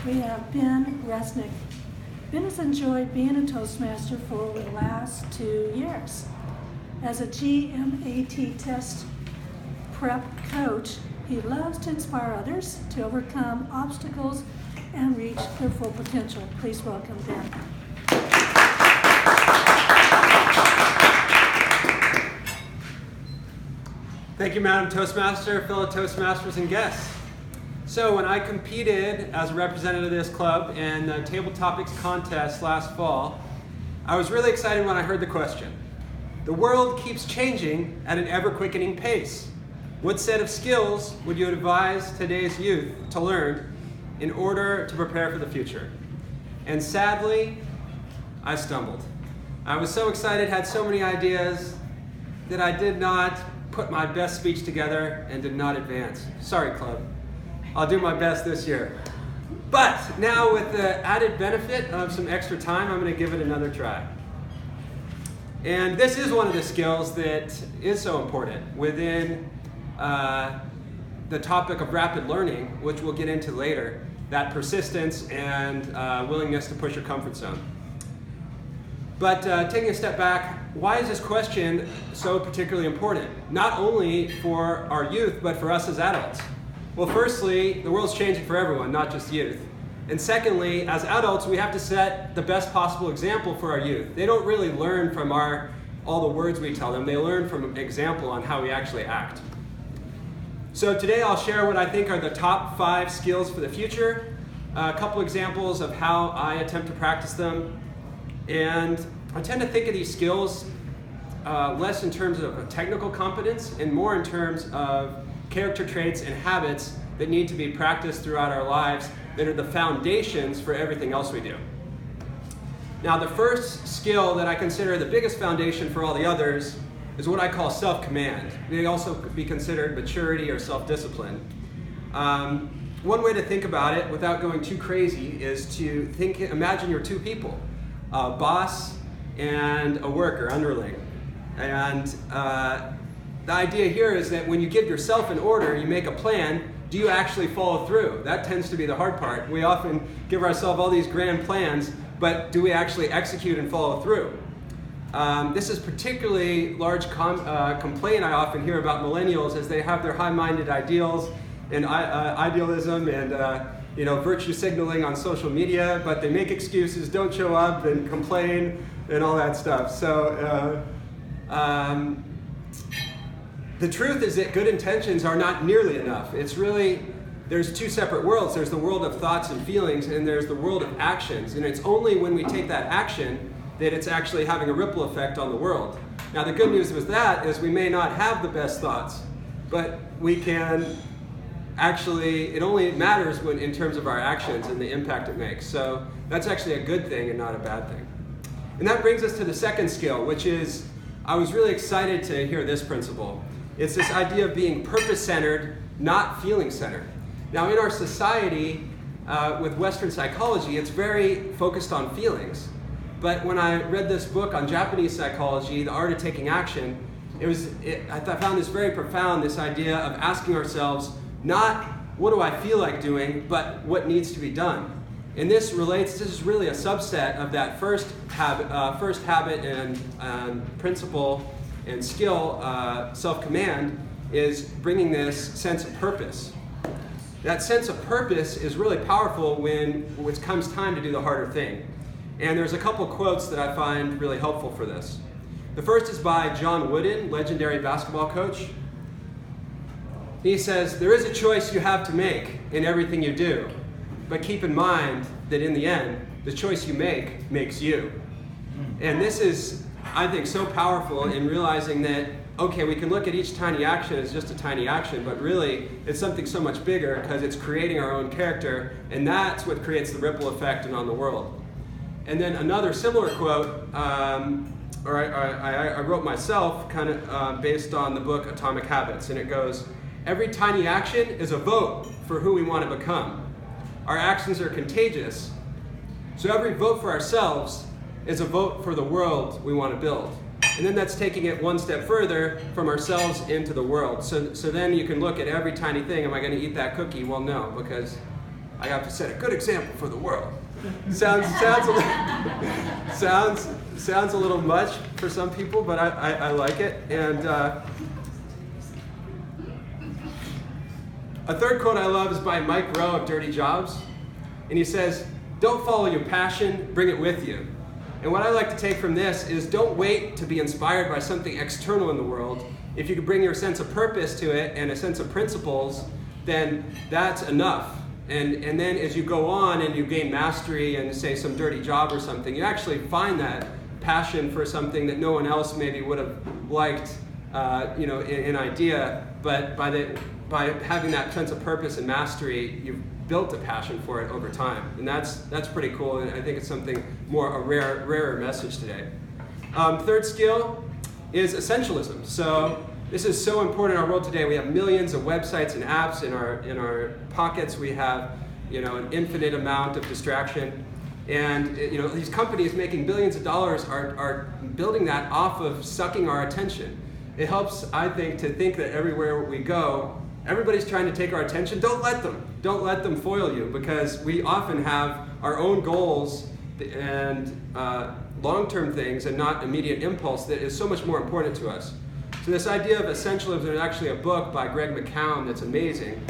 we have Ben Resnick. Ben has enjoyed being a Toastmaster for over the last 2 years. As a GMAT test prep coach, he loves to inspire others to overcome obstacles and reach their full potential. Please welcome Ben. Thank you, Madam Toastmaster, fellow Toastmasters, and guests. So when I competed as a representative of this club in the Table Topics contest last fall, I was really excited when I heard the question. The world keeps changing at an ever-quickening pace. What set of skills would you advise today's youth to learn in order to prepare for the future? And sadly, I stumbled. I was so excited, had so many ideas, that I did not put my best speech together and did not advance. Sorry, club. I'll do my best this year. But now with the added benefit of some extra time, I'm going to give it another try. And this is one of the skills that is so important within the topic of rapid learning, which we'll get into later, that persistence and willingness to push your comfort zone. But taking a step back, why is this question so particularly important? Not only for our youth, but for us as adults. Well, firstly, the world's changing for everyone, not just youth. And secondly, as adults, we have to set the best possible example for our youth. They don't really learn from all the words we tell them. They learn from an example on how we actually act. So today I'll share what I think are the top 5 skills for the future, a couple examples of how I attempt to practice them. And I tend to think of these skills less in terms of a technical competence and more in terms of character traits and habits that need to be practiced throughout our lives that are the foundations for everything else we do. Now, the first skill that I consider the biggest foundation for all the others is what I call self-command. It may also be considered maturity or self-discipline. One way to think about it without going too crazy is to imagine you're 2 people. A boss and a worker, underling. And the idea here is that when you give yourself an order, you make a plan, do you actually follow through? That tends to be the hard part. We often give ourselves all these grand plans, but do we actually execute and follow through? This is particularly large complaint I often hear about millennials as they have their high-minded ideals and idealism and virtue signaling on social media, but they make excuses, don't show up, and complain, and all that stuff. So the truth is that good intentions are not nearly enough. It's really, there's 2 separate worlds. There's the world of thoughts and feelings, and there's the world of actions. And it's only when we take that action that it's actually having a ripple effect on the world. Now, the good news with that is we may not have the best thoughts, but we can actually, it only matters in terms of our actions and the impact it makes. So that's actually a good thing and not a bad thing. And that brings us to the second skill, which is, I was really excited to hear this principle. It's this idea of being purpose-centered, not feeling-centered. Now, in our society, with Western psychology, it's very focused on feelings. But when I read this book on Japanese psychology, The Art of Taking Action, I found this very profound, this idea of asking ourselves, not what do I feel like doing, but what needs to be done. And this is really a subset of that first habit and principle and skill, self-command, is bringing this sense of purpose. That sense of purpose is really powerful when it comes time to do the harder thing. And there's a couple quotes that I find really helpful for this. The first is by John Wooden, legendary basketball coach. He says, "There is a choice you have to make in everything you do, but keep in mind that in the end, the choice you make makes you." And this is, I think, so powerful in realizing that, okay, we can look at each tiny action as just a tiny action, but really it's something so much bigger because it's creating our own character, and that's what creates the ripple effect on the world. And then another similar quote, I wrote myself kind of based on the book Atomic Habits, and it goes, "Every tiny action is a vote for who we want to become. Our actions are contagious, so every vote for ourselves is a vote for the world we want to build." And then that's taking it one step further from ourselves into the world. So then you can look at every tiny thing. Am I going to eat that cookie? Well, no, because I have to set a good example for the world. Sounds a little much for some people, but I like it. And a third quote I love is by Mike Rowe of Dirty Jobs. And he says, "Don't follow your passion, bring it with you." And what I like to take from this is don't wait to be inspired by something external in the world. If you can bring your sense of purpose to it and a sense of principles, then that's enough. And then as you go on and you gain mastery and say some dirty job or something, you actually find that passion for something that no one else maybe would have liked, in idea, but by having that sense of purpose and mastery, you've built a passion for it over time. And that's pretty cool, and I think it's something a rarer message today. Third skill is essentialism. So this is so important in our world today. We have millions of websites and apps in our pockets. We have an infinite amount of distraction. And these companies making billions of dollars are building that off of sucking our attention. It helps, I think, to think that everywhere we go, everybody's trying to take our attention. Don't let them foil you, because we often have our own goals and long-term things and not immediate impulse that is so much more important to us. So this idea of essentialism is actually a book by Greg McCown that's amazing.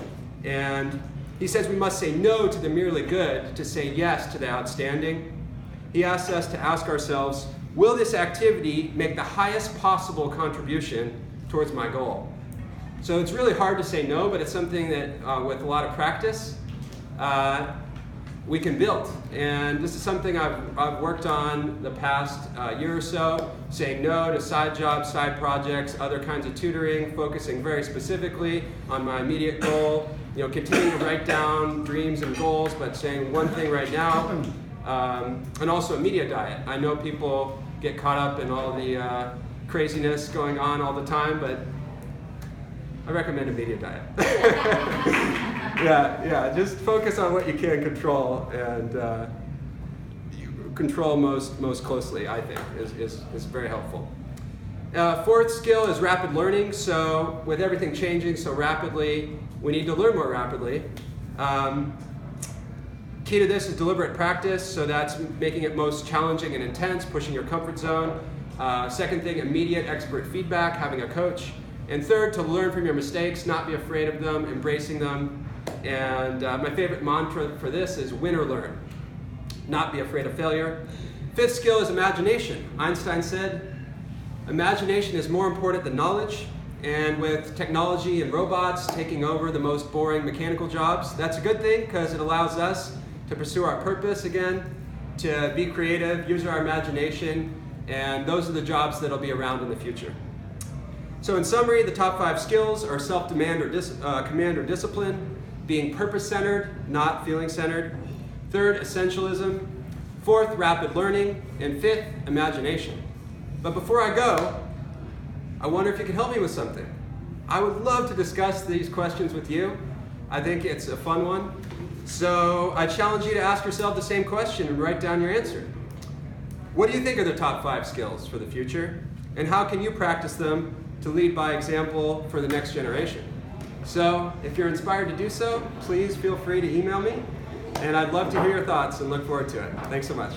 And he says we must say no to the merely good to say yes to the outstanding. He asks us to ask ourselves, will this activity make the highest possible contribution towards my goal? So it's really hard to say no, but it's something that with a lot of practice, we can build. And this is something I've worked on the past year or so, saying no to side jobs, side projects, other kinds of tutoring, focusing very specifically on my immediate goal, continuing to write down dreams and goals, but saying one thing right now, and also a media diet. I know people get caught up in all the craziness going on all the time, but I recommend a media diet. Yeah, just focus on what you can control and you control most closely, I think, is very helpful. Fourth skill is rapid learning. So with everything changing so rapidly, we need to learn more rapidly. Key to this is deliberate practice, so that's making it most challenging and intense, pushing your comfort zone. Second thing, immediate expert feedback, having a coach. And third, to learn from your mistakes, not be afraid of them, embracing them. And my favorite mantra for this is win or learn, not be afraid of failure. Fifth skill is imagination. Einstein said, imagination is more important than knowledge. And with technology and robots taking over the most boring mechanical jobs, that's a good thing because it allows us to pursue our purpose again, to be creative, use our imagination, and those are the jobs that'll be around in the future. So in summary, the top 5 skills are self-command or discipline, being purpose-centered, not feeling-centered. Third, essentialism. Fourth, rapid learning. And fifth, imagination. But before I go, I wonder if you could help me with something. I would love to discuss these questions with you. I think it's a fun one. So I challenge you to ask yourself the same question and write down your answer. What do you think are the top 5 skills for the future? And how can you practice them to lead by example for the next generation? So if you're inspired to do so, please feel free to email me. And I'd love to hear your thoughts and look forward to it. Thanks so much.